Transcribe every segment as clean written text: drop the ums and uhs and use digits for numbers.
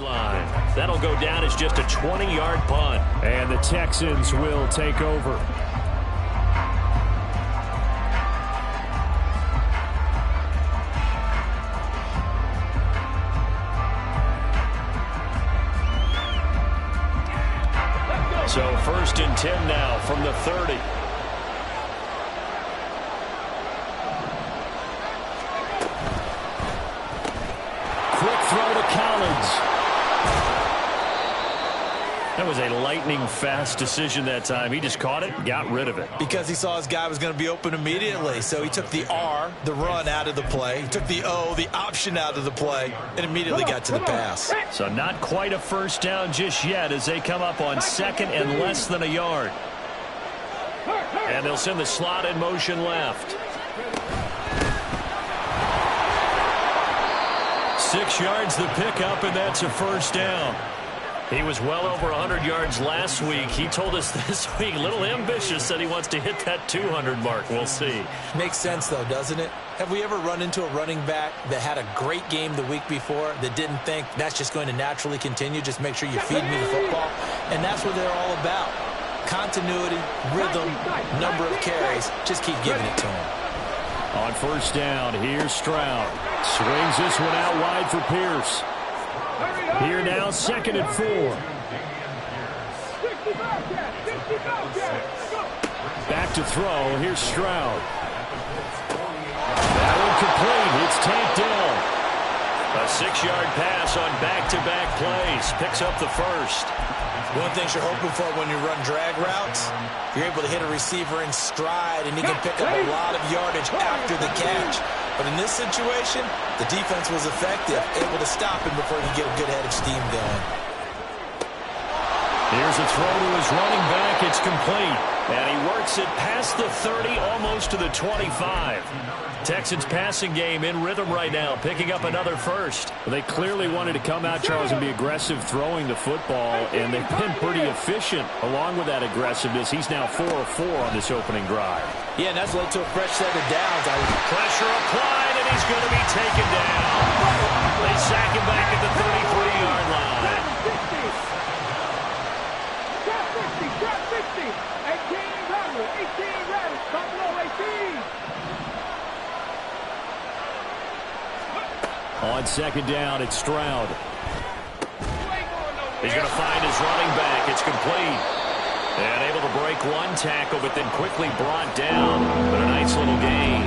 line. That'll go down as just a 20-yard punt. And the Texans will take over. So 1st and 10 now from the 30. Quick throw to Collins. That was a lightning-fast decision that time. He just caught it and got rid of it. Because he saw his guy was going to be open immediately. So he took the R, the run, out of the play. He took the O, the option, out of the play, and immediately got to the pass. So not quite a first down just yet as they come up on 2nd and less than a yard. And they'll send the slot in motion left. 6 yards the pickup, and that's a first down. He was well over 100 yards last week. He told us this week, a little ambitious, said he wants to hit that 200 mark. We'll see. Makes sense, though, doesn't it? Have we ever run into a running back that had a great game the week before that didn't think that's just going to naturally continue? Just make sure you feed me the football. And that's what they're all about. Continuity, rhythm, number of carries. Just keep giving it to him. On first down, here's Stroud. Swings this one out wide for Pierce. Here now, 2nd and 4. Back to throw. Here's Stroud. That one complete. It's tanked down. A 6-yard pass on back-to-back plays. Picks up the first. One of the things you're hoping for when you run drag routes, you're able to hit a receiver in stride, and he can pick up a lot of yardage after the catch. But in this situation, the defense was effective, able to stop him before he could get a good head of steam going. Here's a throw to his running back. It's complete. And he works it past the 30, almost to the 25. Texans passing game in rhythm right now, picking up another first. They clearly wanted to come out, Charles, and be aggressive throwing the football, and they've been pretty efficient along with that aggressiveness. He's now 4 of 4 on this opening drive. Yeah, and that's led to a fresh set of downs. Pressure applied, and he's going to be taken down. They sack him back at the 33-yard line. On 2nd down, it's Stroud. He's going to find his running back. It's complete. And able to break one tackle, but then quickly brought down. But a nice little gain.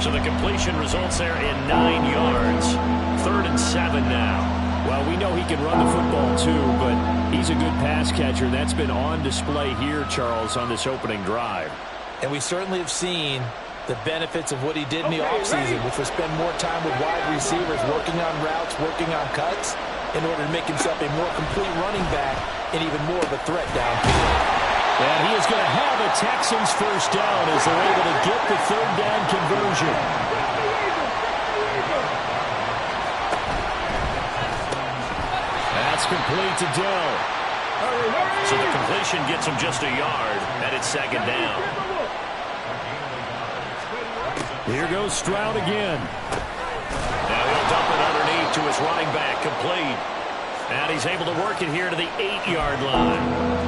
So the completion results there in 9 yards. 3rd and 7 now. Well, we know he can run the football too, but he's a good pass catcher. That's been on display here, Charles, on this opening drive. And we certainly have seen the benefits of what he did in the offseason, which was spend more time with wide receivers, working on routes, working on cuts, in order to make himself a more complete running back and even more of a threat downfield. And he is going to have a Texans first down as they're able to get the 3rd down conversion. That's complete to Dell. So the completion gets him just a yard, and it's 2nd down. Here goes Stroud again. Now he'll dump it underneath to his running back, complete. And he's able to work it here to the 8-yard line.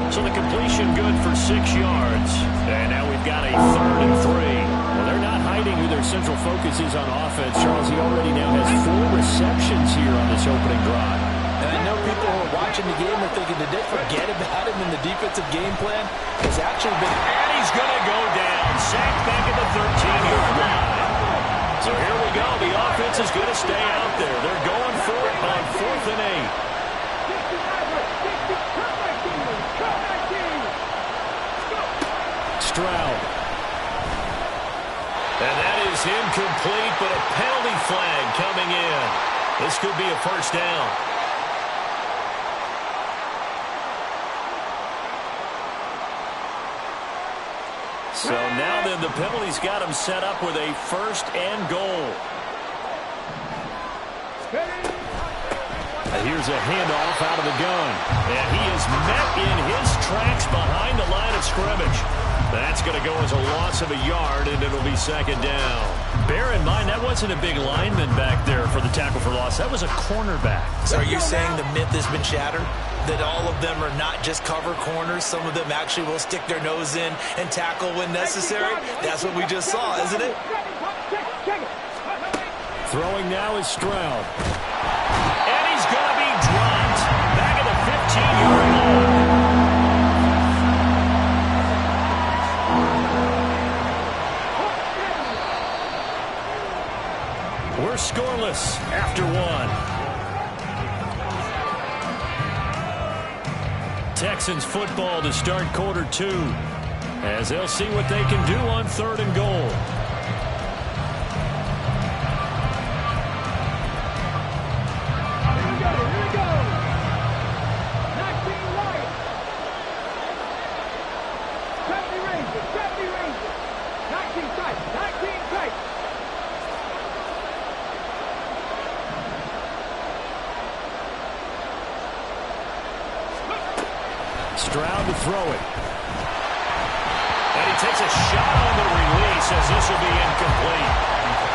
So the completion good for 6 yards. And now we've got a 3rd and 3. Well, they're not hiding who their central focus is on offense. Charles, he already now has 4 receptions here on this opening drive. And I know people who are watching the game are thinking, did they forget about him in the defensive game plan? It's actually been... And he's going to go down. Sacked back at the 13-yard line. So here we go. The offense is going to stay out there. They're going for it on 4th and 8. Stroud. And that is incomplete, but a penalty flag coming in. This could be a first down. So now then the penalty's got him set up with a 1st and goal. Here's a handoff out of the gun. And he is met in his tracks behind the line of scrimmage. That's going to go as a loss of a yard, and it'll be second down. Bear in mind, that wasn't a big lineman back there for the tackle for loss. That was a cornerback. So are you saying the myth has been shattered? That all of them are not just cover corners? Some of them actually will stick their nose in and tackle when necessary? That's what we just saw, isn't it? Throwing now is Stroud. And he's going to be dropped back at the 15-yard line. We're scoreless after one. Texans football to start quarter two, as they'll see what they can do on 3rd and goal. Stroud to throw it. And he takes a shot on the release as this will be incomplete.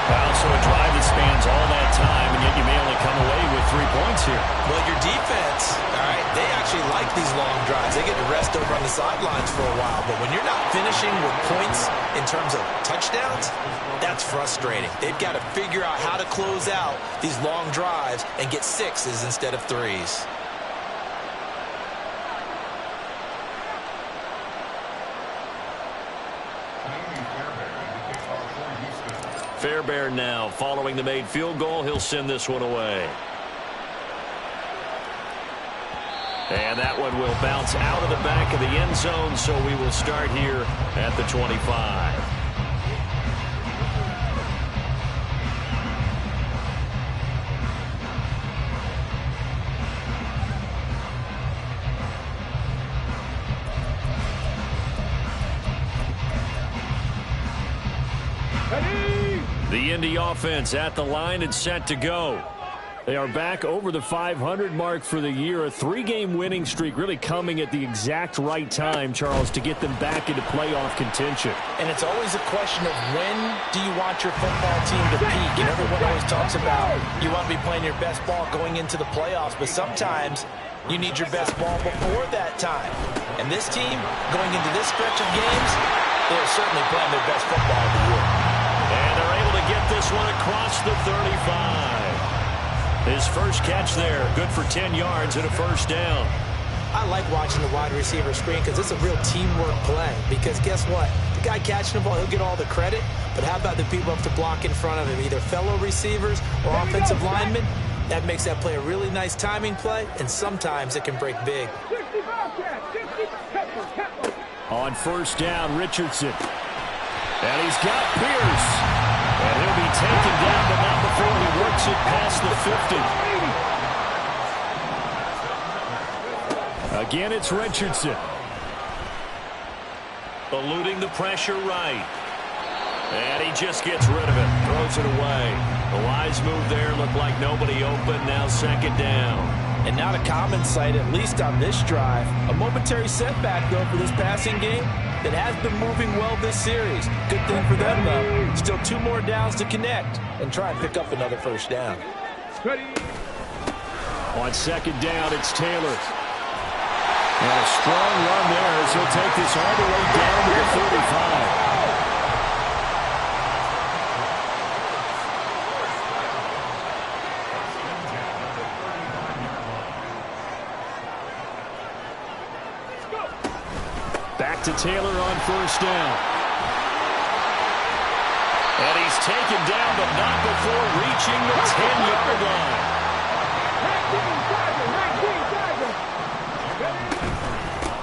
Well, so a drive that spans all that time, and yet you may only come away with 3 points here. Well, your defense, all right, they actually like these long drives. They get to rest over on the sidelines for a while. But when you're not finishing with points in terms of touchdowns, that's frustrating. They've got to figure out how to close out these long drives and get 6s instead of 3s. Fairbairn now following the made field goal. He'll send this one away. And that one will bounce out of the back of the end zone, so we will start here at the 25. The Indy offense at the line and set to go. They are back over the 500 mark for the year. A 3-game winning streak really coming at the exact right time, Charles, to get them back into playoff contention. And it's always a question of when do you want your football team to peak? And everyone always talks about you want to be playing your best ball going into the playoffs, but sometimes you need your best ball before that time. And this team, going into this stretch of games, they're certainly playing their best football of the year. And they're able to get this one across the 35. His first catch there, good for 10 yards and a first down. I like watching the wide receiver screen because it's a real teamwork play. Because guess what? The guy catching the ball, he'll get all the credit. But how about the people up to block in front of him, either fellow receivers or offensive linemen? That makes that play a really nice timing play, and sometimes it can break big. On first down, Richardson. And he's got Pierce. And he'll be taken down, but not before he works it past the 50. Again, it's Richardson. Eluding the pressure right. And he just gets rid of it. Throws it away. The wise move there. Looked like nobody open. Now second down. And not a common sight, at least on this drive. A momentary setback, though, for this passing game that has been moving well this series. Good thing for them, though. Still 2 more downs to connect and try and pick up another first down. On second down, it's Taylor. And a strong run there as he'll take this all the way down to the 35. Back to Taylor on first down. And he's taken down, but not before reaching the 10-yard line.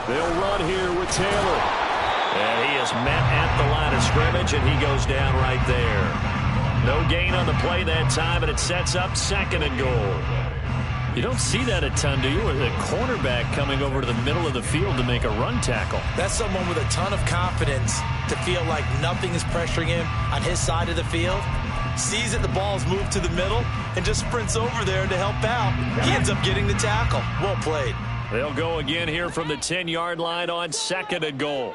They'll run here with Taylor. And he is met at the line of scrimmage, and he goes down right there. No gain on the play that time, and it sets up second and goal. You don't see that a ton, do you? With a cornerback coming over to the middle of the field to make a run tackle. That's someone with a ton of confidence to feel like nothing is pressuring him on his side of the field. Sees that the ball's moved to the middle and just sprints over there to help out. He ends up getting the tackle. Well played. They'll go again here from the 10-yard line on second and goal.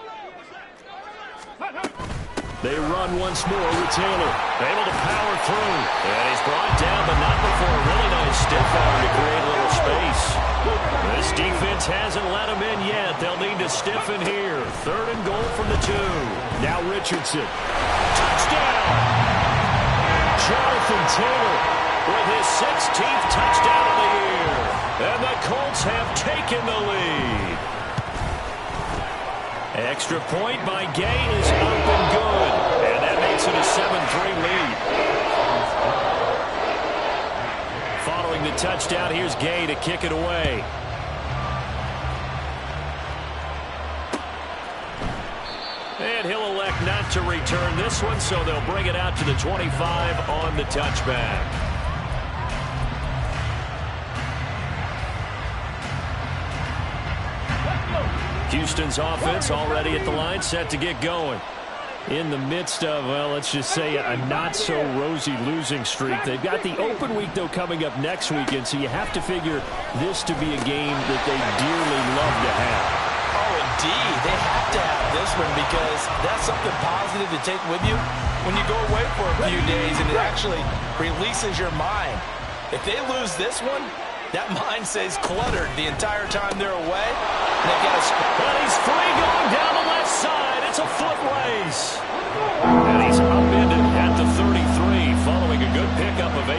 They run once more with Taylor. Able to power through. And he's brought down, but not before a really nice stiff arm to create a little space. This defense hasn't let him in yet. They'll need to stiffen here. 3rd and goal from the 2. Now Richardson. Touchdown! Jonathan Taylor with his 16th touchdown of the year. And the Colts have taken the lead. Extra point by Gay is up and good. And that makes it a 7-3 lead. Following the touchdown, here's Gay to kick it away. And he'll elect not to return this one, so they'll bring it out to the 25 on the touchback. Houston's offense already at the line, set to get going. In the midst of, well, let's just say a not-so-rosy losing streak. They've got the open week, though, coming up next weekend, so you have to figure this to be a game that they dearly love to have. Oh, indeed. They have to have this one because that's something positive to take with you when you go away for a few days, and it actually releases your mind. If they lose this one, that mind stays cluttered the entire time they're away. But he's free going down the left side. It's a foot race. And he's upended at the 33 following a good pickup of 8.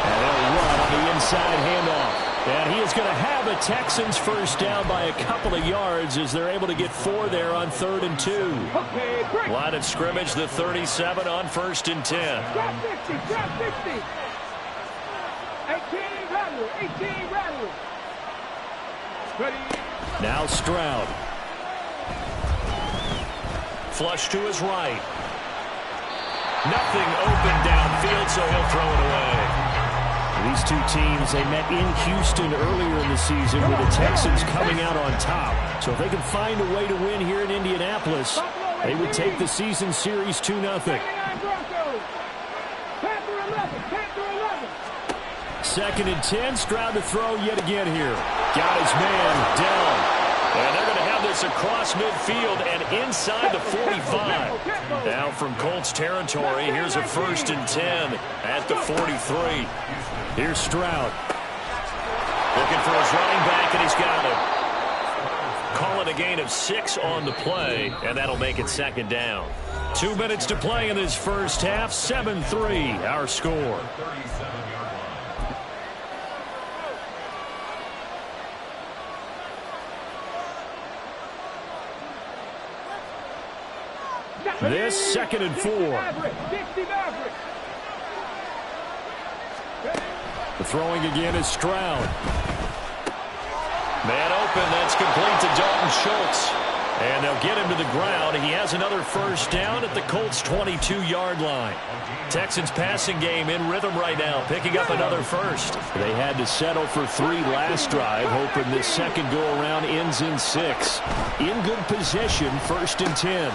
And they'll run on the inside handoff. And he is going to have a Texans first down by a couple of yards as they're able to get 4 there on 3rd and 2. Line of scrimmage, the 37 on 1st and 10. Drop 50, drop 50. 18 rattle. Ready. Now Stroud. Flush to his right. Nothing open downfield, so he'll throw it away. These two teams, they met in Houston earlier in the season with the Texans coming out on top. So if they can find a way to win here in Indianapolis, they would take the season series 2-0. 2nd and 10, Stroud to throw yet again here. Got his man, Dell. And they're going to have this across midfield and inside the 45. Now from Colts territory, here's a 1st and 10 at the 43. Here's Stroud. Looking for his running back, and he's got him. Call it a gain of 6 on the play, and that'll make it 2nd down. 2 minutes to play in this first half. 7-3, our score. This 2nd and 4. The throwing again is Stroud. Man open, that's complete to Dalton Schultz. And they'll get him to the ground. He has another first down at the Colts' 22-yard line. Texans passing game in rhythm right now, picking up another first. They had to settle for 3 last drive, hoping this second go-around ends in 6. In good position, 1st and 10.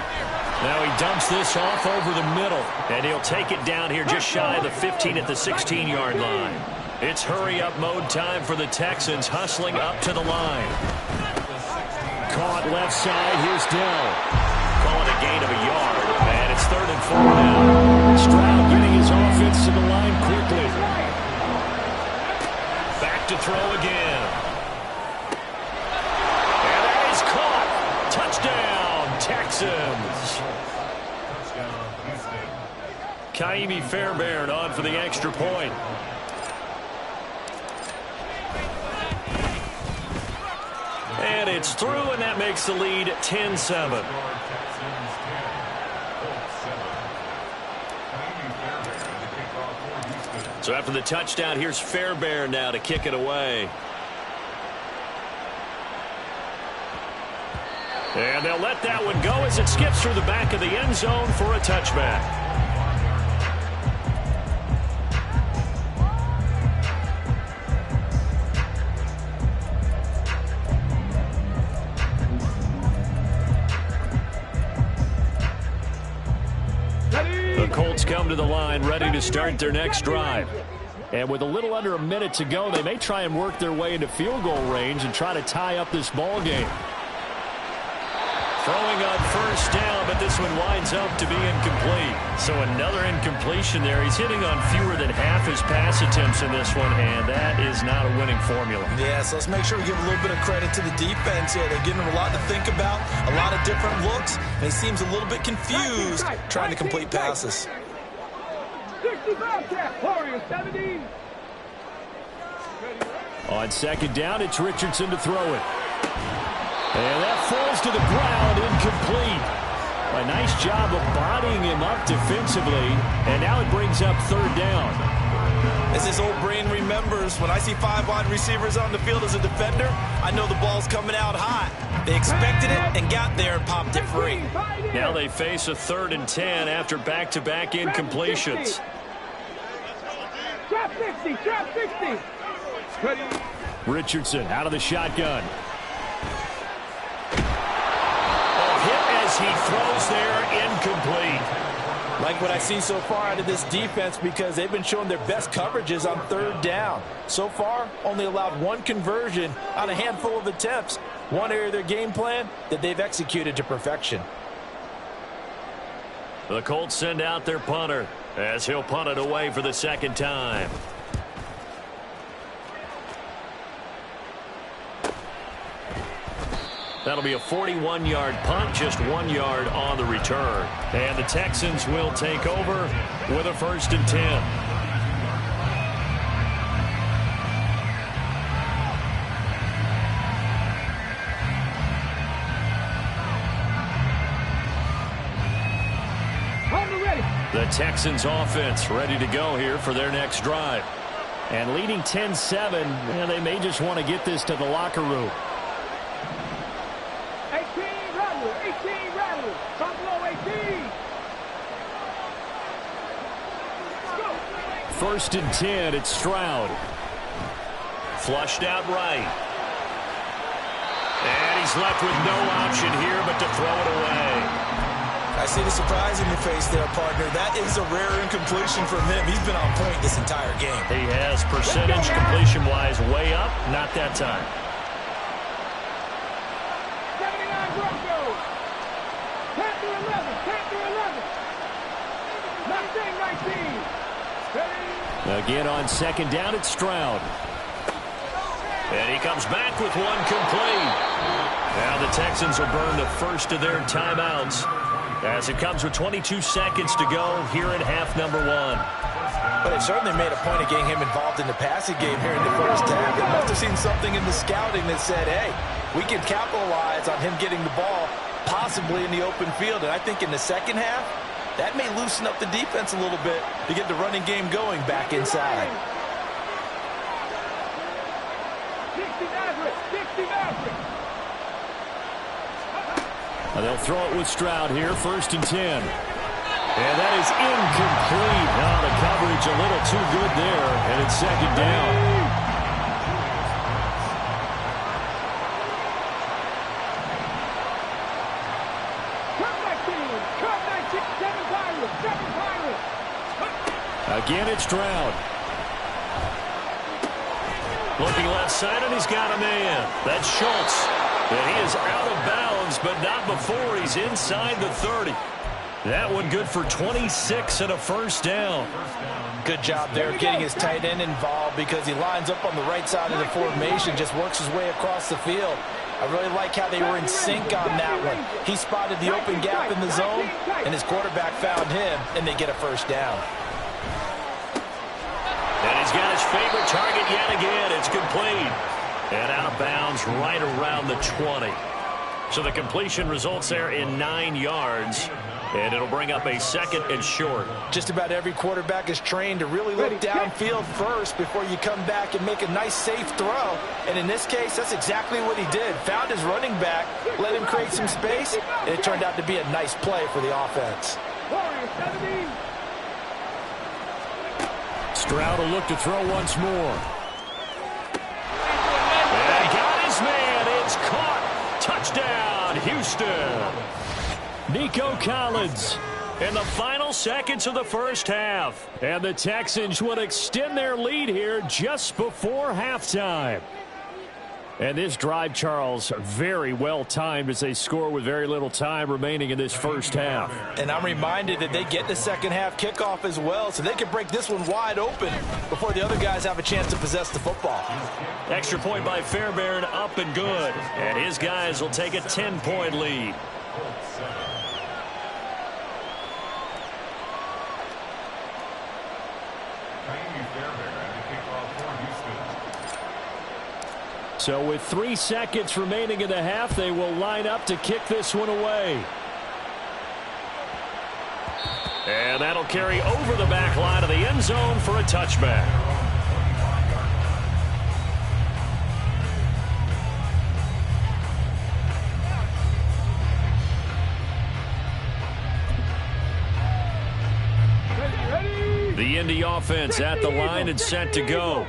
Now he dumps this off over the middle, and he'll take it down here just shy of the 15 at the 16-yard line. It's hurry-up mode time for the Texans, hustling up to the line. Caught left side, here's Dell. Calling a gain of a yard, and it's 3rd and 4 now. Stroud getting his offense to the line quickly. Back to throw again. And that is caught. Touchdown, Texans. Kaimi Fairbairn on for the extra point. And it's through, and that makes the lead 10-7. So after the touchdown, here's Fairbairn now to kick it away. And they'll let that one go as it skips through the back of the end zone for a touchback. The Colts come to the line, ready to start their next drive. And with a little under a minute to go, they may try and work their way into field goal range and try to tie up this ball game. Throwing on first down, but this one winds up to be incomplete. So another incompletion there. He's hitting on fewer than half his pass attempts in this one, and that is not a winning formula. Yeah, so let's make sure we give a little bit of credit to the defense here. They're giving him a lot to think about, a lot of different looks, and he seems a little bit confused trying to complete passes. 65 tap, Warriors 17. On second down, it's Richardson to throw it. And that falls to the ground, incomplete. A nice job of bodying him up defensively, and now it brings up third down. As his old brain remembers, when I see 5 wide receivers on the field as a defender, I know the ball's coming out hot. They expected it and got there and popped it free. Now they face a 3rd and 10 after back-to-back incompletions. Trap 60, trap 60. Ready. Richardson out of the shotgun. He throws there, incomplete. Like what I see so far out of this defense, because they've been showing their best coverages on 3rd down. So far, only allowed 1 conversion on a handful of attempts. One area of their game plan that they've executed to perfection. The Colts send out their punter as he'll punt it away for the 2nd time. That'll be a 41-yard punt, just 1 yard on the return. And the Texans will take over with a 1st and 10. The Texans offense ready to go here for their next drive. And leading 10-7, they may just want to get this to the locker room. 18 Rattler, Buffalo 18. 1st and 10, it's Stroud. Flushed out right. And he's left with no option here but to throw it away. I see the surprise in your face there, partner. That is a rare incompletion from him. He's been on point this entire game. He has percentage completion-wise way up. Not that time. 79 Broncos. 10-11. 10-11. 19-19. Again on second down, it's Stroud. And he comes back with one complete. Now the Texans will burn the first of their timeouts as it comes with 22 seconds to go here in half number 1. But it certainly made a point of getting him involved in the passing game here in the first half. They must have seen something in the scouting that said, hey, we can capitalize on him getting the ball possibly in the open field. And I think in the second half, that may loosen up the defense a little bit to get the running game going back inside. 60 Maverick. They'll throw it with Stroud here, 1st and 10. And that is incomplete. Now the coverage a little too good there, and it's 2nd down. Again, it's Stroud. Looking left side, and he's got a man. That's Schultz. And he is out of bounds, but not before he's inside the 30. That one good for 26 and a 1st down. Good job there getting his tight end involved because he lines up on the right side of the formation, just works his way across the field. I really like how they were in sync on that one. He spotted the open gap in the zone, and his quarterback found him, and they get a 1st down. And he's got his favorite target yet again. It's complete. And out of bounds right around the 20. So the completion results there in 9 yards. And it'll bring up a 2nd and short. Just about every quarterback is trained to really look downfield first before you come back and make a nice, safe throw. And in this case, that's exactly what he did. Found his running back, let him create some space, and it turned out to be a nice play for the offense. Stroud will look to throw once more. And got his man. It's caught. Touchdown, Houston. Nico Collins. In the final seconds of the first half. And the Texans would extend their lead here just before halftime. And this drive, Charles, very well timed as they score with very little time remaining in this first half. And I'm reminded that they get the second half kickoff as well, so they can break this one wide open before the other guys have a chance to possess the football. Extra point by Fairbairn, up and good. And his guys will take a 10-point lead. So with 3 seconds remaining in the half, they will line up to kick this one away. And that'll carry over the back line of the end zone for a touchback. The Indy offense at the line and set to go.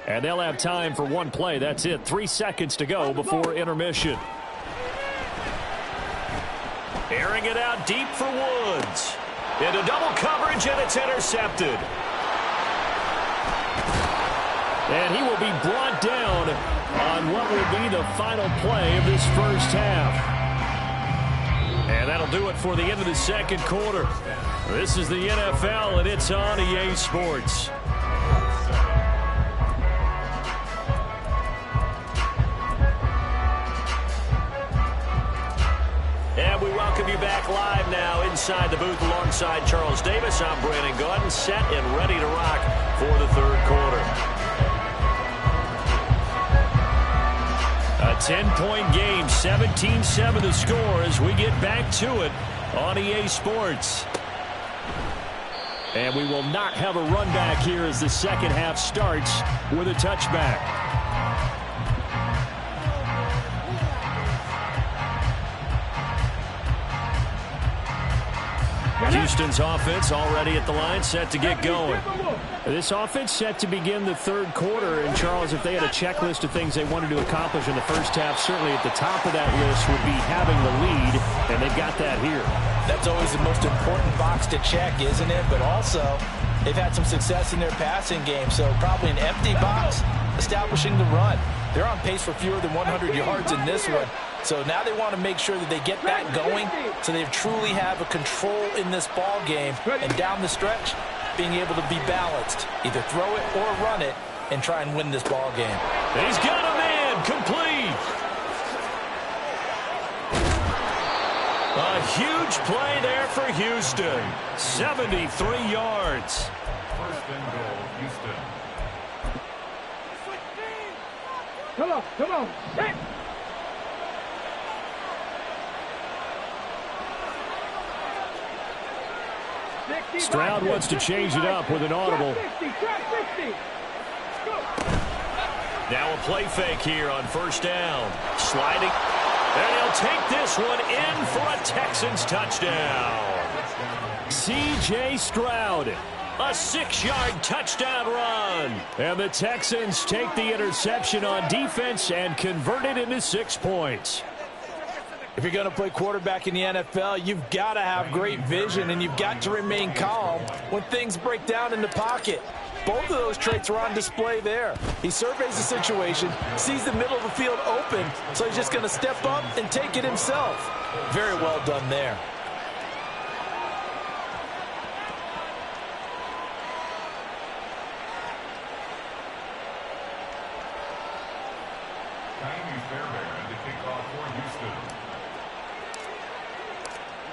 And they'll have time for one play. That's it. 3 seconds to go before intermission. Airing it out deep for Woods. Into double coverage, and it's intercepted. And he will be brought down on what will be the final play of this first half. And that'll do it for the end of the second quarter. This is the NFL, and it's on EA Sports. And we welcome you back live now inside the booth alongside Charles Davis. I'm Brandon Gaudin, set and ready to rock for the third quarter. A 10-point game, 17-7 the score as we get back to it on EA Sports. And we will not have a run back here as the second half starts with a touchback. Houston's offense already at the line, set to get going. This offense set to begin the third quarter. And, Charles, if they had a checklist of things they wanted to accomplish in the first half, certainly at the top of that list would be having the lead, and they've got that here. That's always the most important box to check, isn't it? But also, they've had some success in their passing game, so probably an empty box establishing the run. They're on pace for fewer than 100 yards in this one. So now they want to make sure that they get that going so they truly have a control in this ball game. And down the stretch, being able to be balanced. Either throw it or run it and try and win this ball game. He's got a man complete. A huge play there for Houston. 73 yards. First and goal, Houston. Come on, set. Stroud wants to change it up with an audible. Now a play fake here on first down. Sliding. And he'll take this one in for a Texans touchdown. C.J. Stroud. A 6-yard touchdown run. And the Texans take the interception on defense and convert it into 6 points. If you're going to play quarterback in the NFL, you've got to have great vision, and you've got to remain calm when things break down in the pocket. Both of those traits are on display there. He surveys the situation, sees the middle of the field open, so he's just going to step up and take it himself. Very well done there.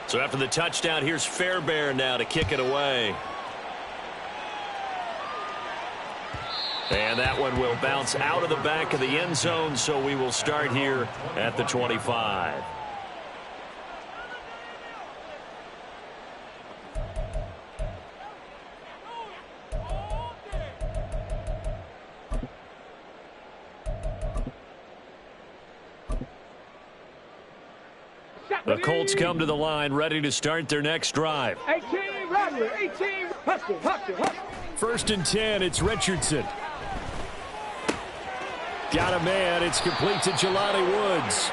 So after the touchdown, here's Fairbairn now to kick it away. And that one will bounce out of the back of the end zone, so we will start here at the 25. The Colts come to the line, ready to start their next drive. 18, Rattler, 18, hustle. First and 10, it's Richardson. Got a man, it's complete to Jelani Woods.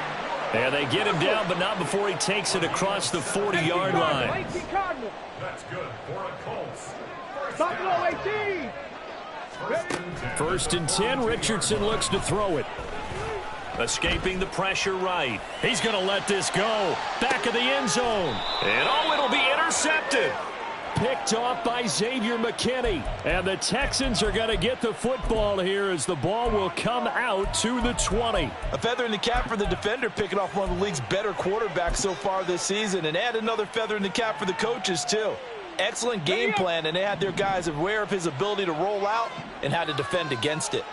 And they get him down, but not before he takes it across the 40-yard line. That's good for a Colts. Buffalo 18. First and 10, Richardson looks to throw it. Escaping the pressure right. He's going to let this go. Back of the end zone. And oh, it'll be intercepted. Picked off by Xavier McKinney. And the Texans are going to get the football here as the ball will come out to the 20. A feather in the cap for the defender, picking off one of the league's better quarterbacks so far this season. And add another feather in the cap for the coaches, too. Excellent game plan, and they had their guys aware of his ability to roll out and how to defend against it.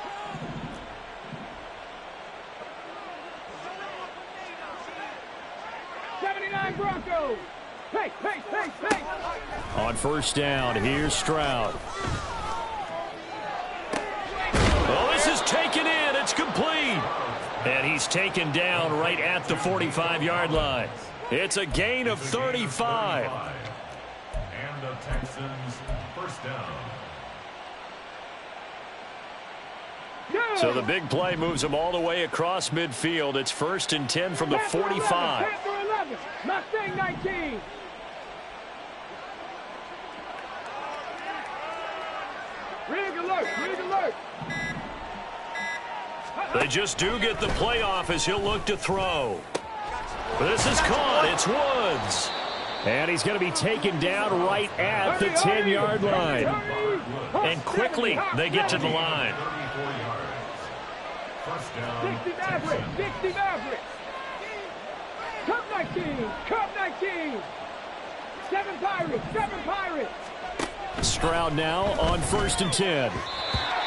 Broncos. Hey, hey, hey, hey. On first down, here's Stroud. Oh, this is taken in. It's complete. And he's taken down right at the 45-yard line. It's a gain of 35. And the Texans first down. So the big play moves them all the way across midfield. It's 1st and 10 from the 45. Mustang 19. Rig alert, rig alert. They just do get the playoff as he'll look to throw. This is caught. It's Woods. And he's going to be taken down right at the 10-yard line. And quickly they get to the line. 60 Maverick, 60 Maverick. Cup 19, Cup 19. 7 Pirates, 7 Pirates. Stroud now on 1st and 10.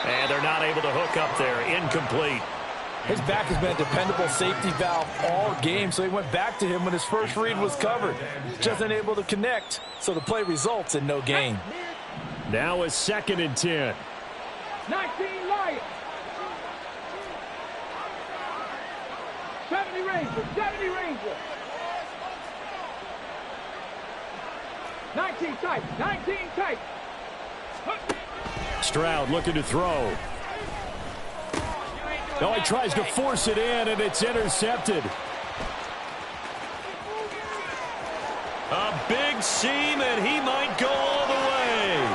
And they're not able to hook up there. Incomplete. His back has been a dependable safety valve all game, so he went back to him when his first read was covered. Just unable to connect, so the play results in no gain. Now a 2nd and 10. 19 Lions. 70 Rangers, 70 Rangers. 19 tight, 19 tight. Stroud looking to throw. Oh, he tries to force it in, and it's intercepted. A big seam, and he might go all the way.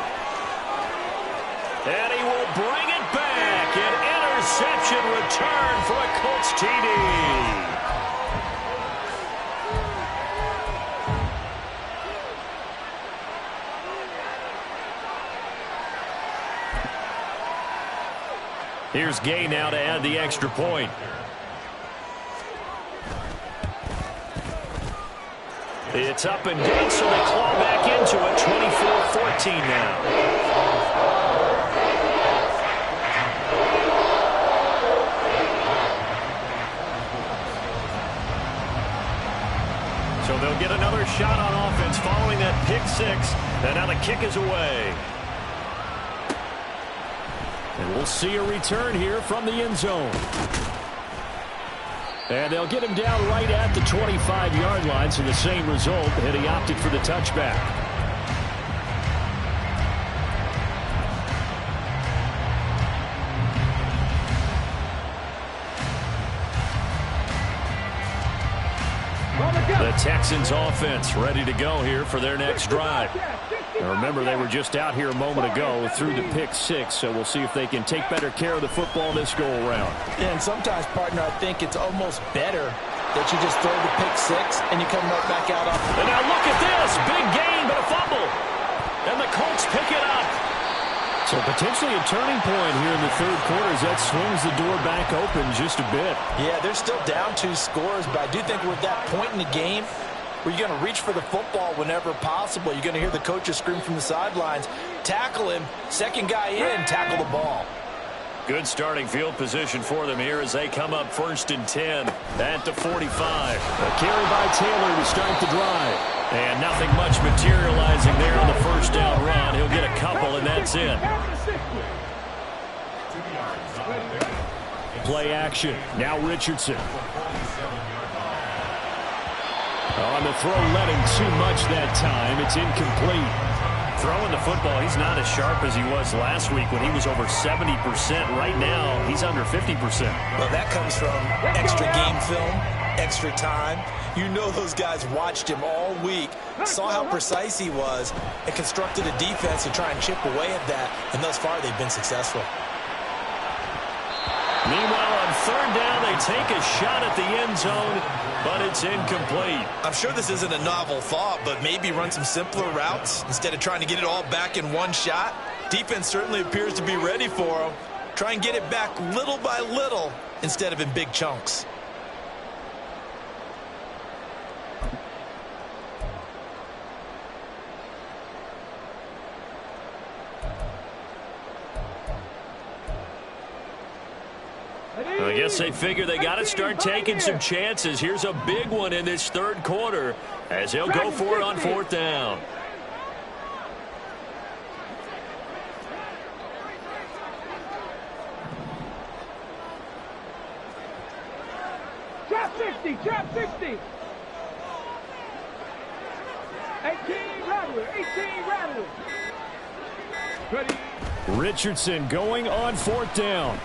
And he will bring it back. An interception return for a Colts TD. Here's Gay now to add the extra point. It's up and good, so they claw back into it. 24-14 now. So they'll get another shot on offense following that pick six. And now the kick is away. And we'll see a return here from the end zone. And they'll get him down right at the 25-yard line, so the same result, and he opted for the touchback. The Texans offense ready to go here for their next drive. Now remember, they were just out here a moment ago through the pick six, so we'll see if they can take better care of the football this go-around. Yeah, and sometimes, partner, I think it's almost better that you just throw the pick six and you come right back out. And now look at this. Big gain, but a fumble. And the Colts pick it up. So potentially a turning point here in the third quarter as that swings the door back open just a bit. Yeah, they're still down 2 scores, but I do think we're at that point in the game where you're going to reach for the football whenever possible. You're going to hear the coaches scream from the sidelines, tackle him, second guy in, tackle the ball. Good starting field position for them here as they come up 1st and 10 at the 45. A carry by Taylor to start the drive. And nothing much materializing there on the first down run. He'll get a couple, and that's it. Play action. Now Richardson. On the throw, led him too much that time. It's incomplete. Throwing the football, he's not as sharp as he was last week when he was over 70%. Right now, he's under 50%. Well, that comes from extra game film, extra time. You know those guys watched him all week, saw how precise he was, and constructed a defense to try and chip away at that, and thus far they've been successful. Meanwhile, on third down, they they take a shot at the end zone, but it's incomplete. I'm sure this isn't a novel thought, but maybe run some simpler routes instead of trying to get it all back in one shot. Defense certainly appears to be ready for them. Try and get it back little by little instead of in big chunks. I guess they figure they got to start taking some chances. Here's a big one in this third quarter as they'll go for it on fourth down. Trap 60, trap 60. 18 Rattler, 18 Rattler. Ready. Richardson going on fourth down.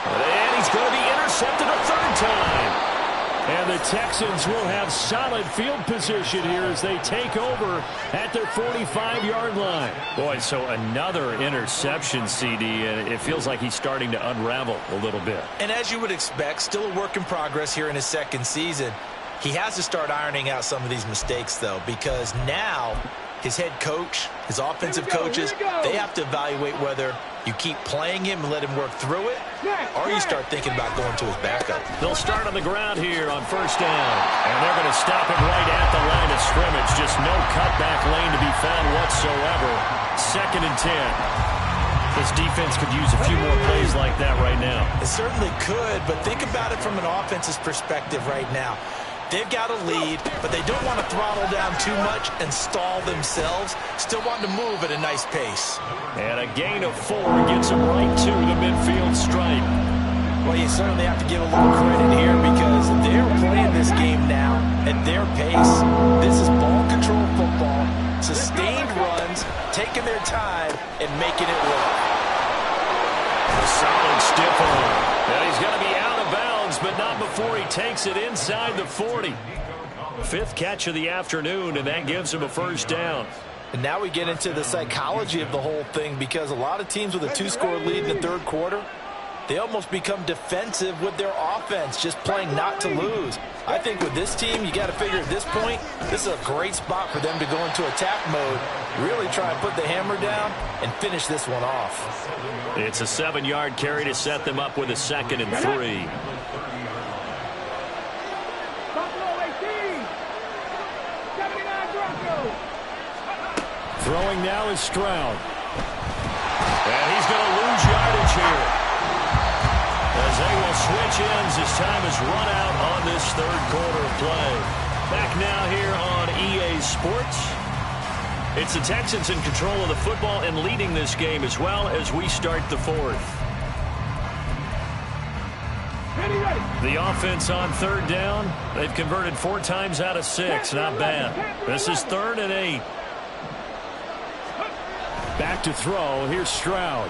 And he's going to be intercepted a third time. And the Texans will have solid field position here as they take over at their 45-yard line. Boy, so another interception, CD, and it feels like he's starting to unravel a little bit. And as you would expect, still a work in progress here in his second season. He has to start ironing out some of these mistakes, though, because now his head coach, his offensive coaches, they have to evaluate whether you keep playing him and let him work through it, or you start thinking about going to his backup. They'll start on the ground here on first down. And they're going to stop him right at the line of scrimmage. Just no cutback lane to be found whatsoever. 2nd and 10. This defense could use a few more plays like that right now. It certainly could, but think about it from an offense's perspective right now. They've got a lead, but they don't want to throttle down too much and stall themselves. Still want to move at a nice pace. And a gain of 4 gets them right to the midfield stripe. Well, you certainly have to give a little credit here because they're playing this game now at their pace. This is ball control football, sustained runs, taking their time, and making it work. A solid stiff arm. And he's going to be out of bounds, but not before he takes it inside the 40. 5th catch of the afternoon, and that gives him a first down. And now we get into the psychology of the whole thing because a lot of teams with a 2-score lead in the third quarter, they almost become defensive with their offense, just playing not to lose. I think with this team, you got to figure at this point, this is a great spot for them to go into attack mode, really try and put the hammer down and finish this one off. It's a 7-yard carry to set them up with a 2nd and 3. Buffalo 18. 79 Broncos. Throwing now is Stroud. And he's going to lose yardage here, as they will switch ends as time is run out on this third quarter of play. Back now here on EA Sports. It's the Texans in control of the football and leading this game as well as we start the 4th. The offense on third down. They've converted 4 times out of 6. Not bad. This is 3rd and 8. Back to throw. Here's Stroud.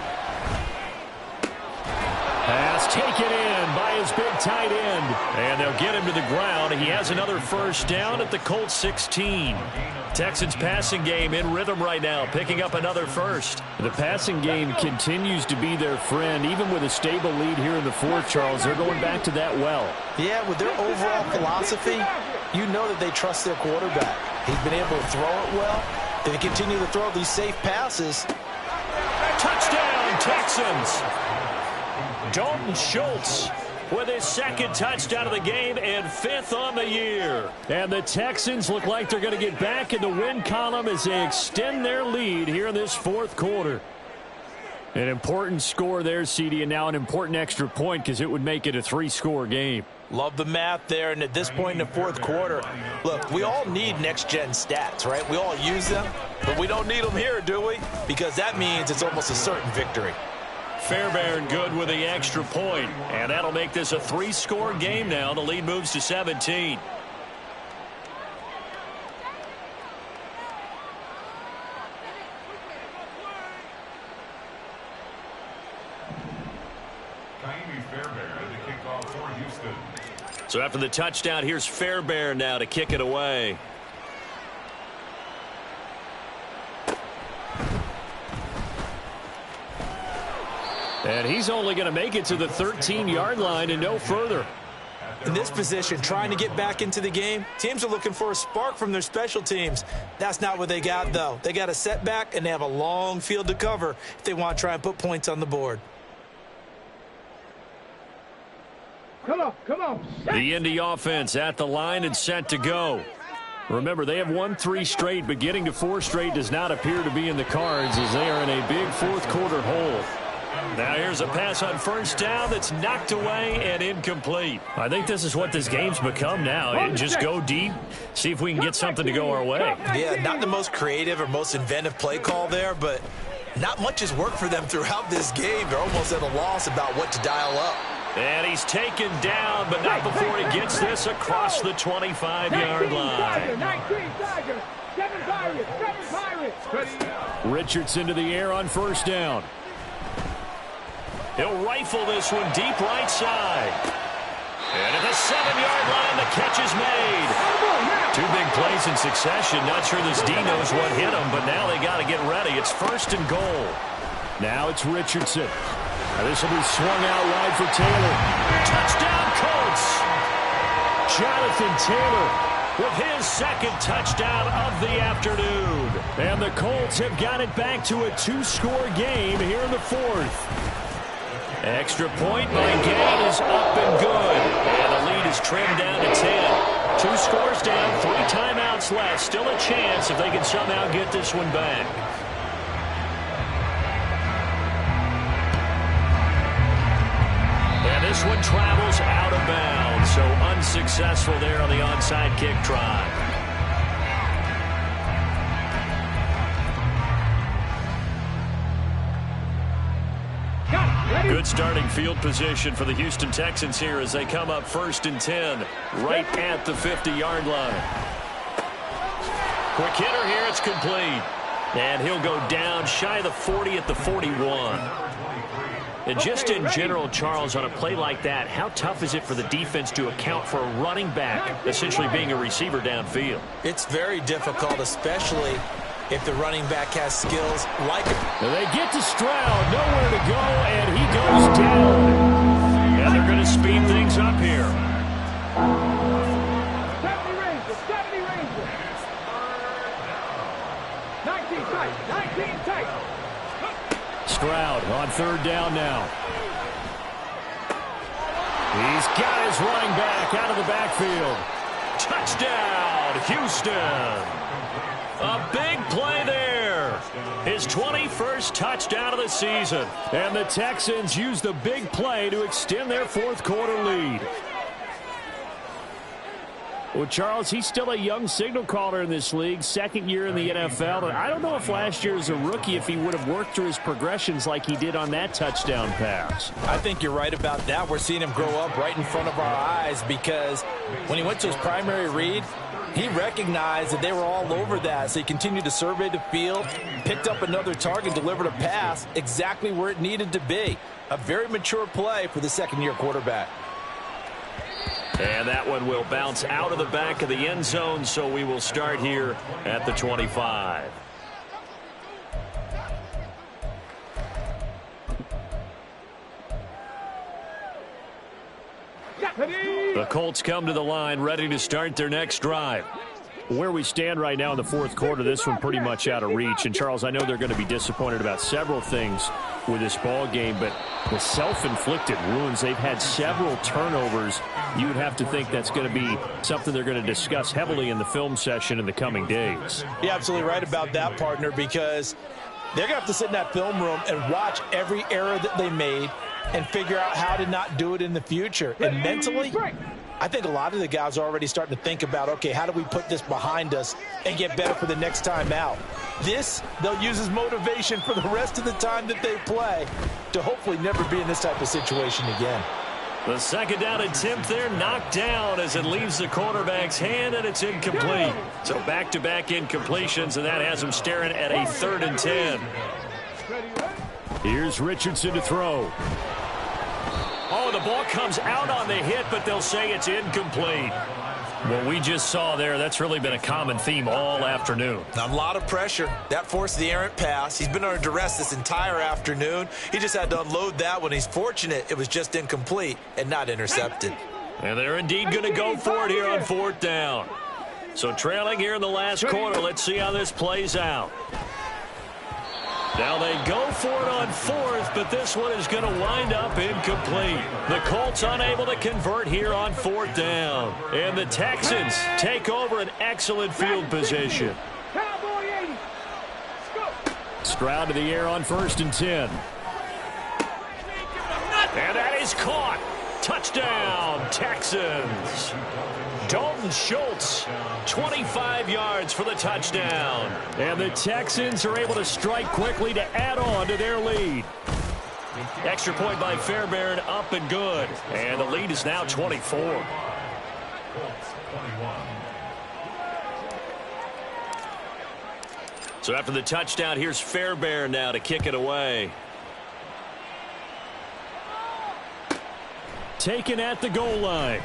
Pass taken in by his big tight end. And they'll get him to the ground. He has another first down at the Colts 16. Texans passing game in rhythm right now, picking up another first. The passing game continues to be their friend, even with a stable lead here in the 4th, Charles. They're going back to that well. Yeah, with their overall philosophy, you know that they trust their quarterback. He's been able to throw it well. They continue to throw these safe passes. Touchdown, Texans! Dalton Schultz with his 2nd touchdown of the game and 5th on the year. And the Texans look like they're going to get back in the win column as they extend their lead here in this 4th quarter. An important score there, CD, and now an important extra point because it would make it a 3-score game. Love the math there, and at this point in the 4th quarter, look, we all need next-gen stats, right? We all use them, but we don't need them here, do we? Because that means it's almost a certain victory. Fairbairn good with the extra point, and that'll make this a 3-score game now. The lead moves to 17. So after the touchdown, here's Fairbairn now to kick it away. And he's only going to make it to the 13-yard line and no further. In this position, trying to get back into the game, teams are looking for a spark from their special teams. That's not what they got, though. They got a setback, and they have a long field to cover if they want to try and put points on the board. Come on, come on. The Indy offense at the line and set to go. Remember, they have won 3 straight, but getting to 4 straight does not appear to be in the cards as they are in a big fourth-quarter hole. Now here's a pass on first down that's knocked away and incomplete. I think this is what this game's become now. Just go deep, see if we can get something to go our way. Yeah, not the most creative or most inventive play call there, but not much has worked for them throughout this game. They're almost at a loss about what to dial up. And he's taken down, but not before he gets this across the 25-yard line. 19 Tigers, 7 Pirates, 7 Pirates. Richardson to the air on first down. He'll rifle this one deep right side. And at the 7-yard line, the catch is made. 2 big plays in succession. Not sure this D knows what hit him, but now they got to get ready. It's 1st and goal. Now it's Richardson. This will be swung out wide for Taylor. Touchdown, Colts. Jonathan Taylor with his 2nd touchdown of the afternoon. And the Colts have got it back to a 2-score game here in the 4th. Extra point by Gain is up and good. And the lead is trimmed down to 10. 2 scores down, 3 timeouts left. Still a chance if they can somehow get this one back. And this one travels out of bounds. So unsuccessful there on the onside kick try. Good starting field position for the Houston Texans here as they come up 1st and 10 right at the 50-yard line. Quick hitter here. It's complete. And he'll go down shy of the 40 at the 41. And just in general, Charles, on a play like that, how tough is it for the defense to account for a running back essentially being a receiver downfield? It's very difficult, especially if the running back has skills like it. They get to Stroud, nowhere to go, and he goes down. And they're going to speed things up here. 70 Rangers, 70 Rangers. 19 Titans, 19 Titans. Stroud on 3rd down now. He's got his running back out of the backfield. Touchdown, Houston. A big play there. His 21st touchdown of the season. And the Texans use the big play to extend their 4th-quarter lead. Well, Charles, he's still a young signal caller in this league, 2nd year in the NFL. And I don't know if last year as a rookie, if he would have worked through his progressions like he did on that touchdown pass. I think you're right about that. We're seeing him grow up right in front of our eyes because when he went to his primary read, he recognized that they were all over that, so he continued to survey the field, picked up another target, delivered a pass exactly where it needed to be. A very mature play for the 2nd-year quarterback. And that one will bounce out of the back of the end zone, so we will start here at the 25. The Colts come to the line, ready to start their next drive. Where we stand right now in the 4th quarter, this one pretty much out of reach. And, Charles, I know they're going to be disappointed about several things with this ball game, but the self-inflicted wounds, they've had several turnovers. You would have to think that's going to be something they're going to discuss heavily in the film session in the coming days. You're absolutely right about that, partner, because they're going to have to sit in that film room and watch every error that they made and figure out how to not do it in the future. And mentally, I think a lot of the guys are already starting to think about, okay, how do we put this behind us and get better for the next time out? This, they'll use as motivation for the rest of the time that they play to hopefully never be in this type of situation again. The 2nd down attempt there knocked down as it leaves the quarterback's hand, and it's incomplete. So back-to-back incompletions, and that has him staring at a 3rd and 10. Here's Richardson to throw. Oh, the ball comes out on the hit, but they'll say it's incomplete. What we just saw there, that's really been a common theme all afternoon. A lot of pressure. That forced the errant pass. He's been under duress this entire afternoon. He just had to unload that one. He's fortunate it was just incomplete and not intercepted. And they're indeed going to go for it here on 4th down. So trailing here in the last quarter, let's see how this plays out. Now they go for it on 4th, but this one is going to wind up incomplete. The Colts unable to convert here on 4th down. And the Texans take over an excellent field position. Stroud to the air on 1st and 10. And that is caught. Touchdown, Texans. Dalton Schultz, 25 yards for the touchdown. And the Texans are able to strike quickly to add on to their lead. Extra point by Fairbairn, up and good. And the lead is now 24. So after the touchdown, here's Fairbairn now to kick it away. Taken at the goal line.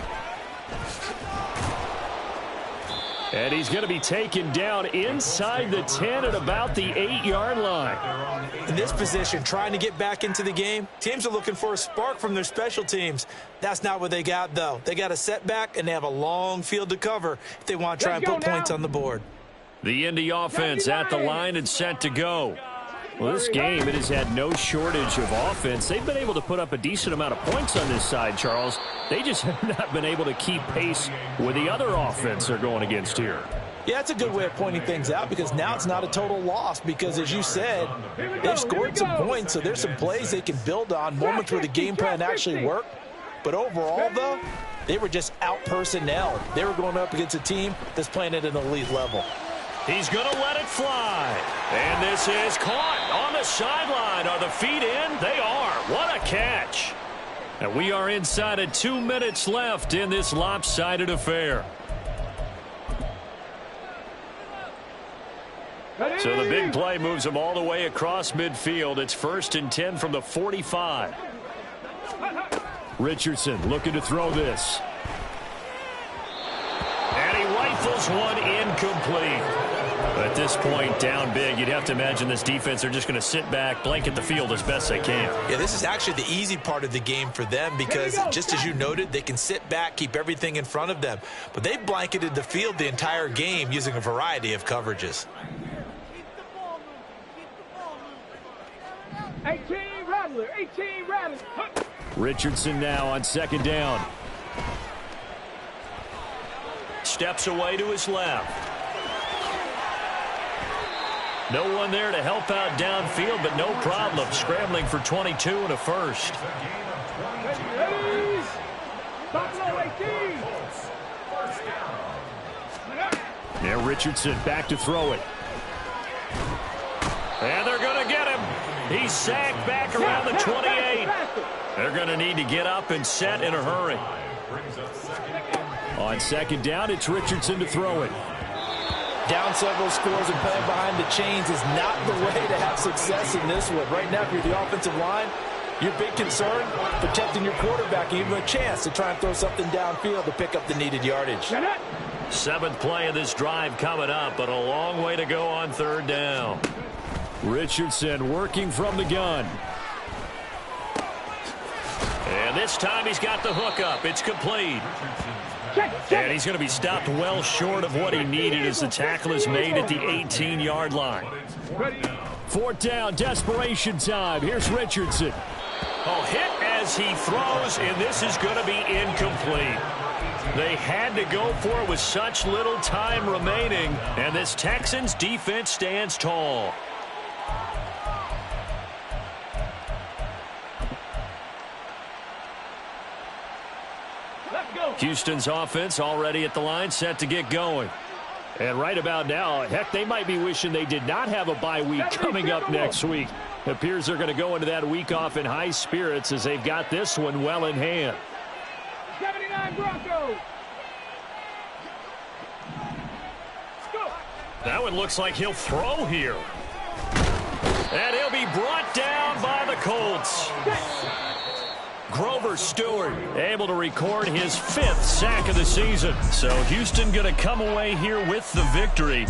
And he's going to be taken down inside the 10 at about the 8-yard line. In this position, trying to get back into the game, teams are looking for a spark from their special teams. That's not what they got, though. They got a setback, and they have a long field to cover if they want to try and put points on the board. The Indy offense at the line and set to go. Well, this game, it has had no shortage of offense. They've been able to put up a decent amount of points on this side, Charles. They just have not been able to keep pace with the other offense they're going against here. Yeah, that's a good way of pointing things out because now it's not a total loss because, as you said, they've scored some points, so there's some plays they can build on, moments where the game plan actually worked. But overall, though, they were just out-personnel. They were going up against a team that's playing at an elite level. He's going to let it fly. And this is caught on the sideline. Are the feet in? They are. What a catch. And we are inside of 2 minutes left in this lopsided affair. So the big play moves them all the way across midfield. It's 1st and 10 from the 45. Richardson looking to throw this. And he rifles one incomplete. At this point, down big, you'd have to imagine this defense, they're just going to sit back, blanket the field as best they can. Yeah, this is actually the easy part of the game for them because, just as you noted, they can sit back, keep everything in front of them. But they blanketed the field the entire game using a variety of coverages. 18 Rattler, 18 Rattler. Richardson now on 2nd down. Steps away to his left. No one there to help out downfield, but no problem. Scrambling for 22 and a first. Now Richardson back to throw it. And they're going to get him. He's sacked back around the 28. They're going to need to get up and set in a hurry. On 2nd down, it's Richardson to throw it. Down several scores and playing behind the chains is not the way to have success in this one. Right now, if you're the offensive line, your big concern, protecting your quarterback, and even a chance to try and throw something downfield to pick up the needed yardage. 7th play of this drive coming up, but a long way to go on 3rd down. Richardson working from the gun. And this time he's got the hook up. It's complete. And he's going to be stopped well short of what he needed as the tackle is made at the 18-yard line. 4th down, desperation time. Here's Richardson. Oh, hit as he throws, and this is going to be incomplete. They had to go for it with such little time remaining, and this Texans defense stands tall. Houston's offense already at the line, set to get going. And right about now, heck, they might be wishing they did not have a bye week coming up next week. It appears they're going to go into that week off in high spirits as they've got this one well in hand. 79 Broncos. That one looks like he'll throw here. And he'll be brought down by the Colts. Grover Stewart. Able to record his 5th sack of the season. So Houston going to come away here with the victory.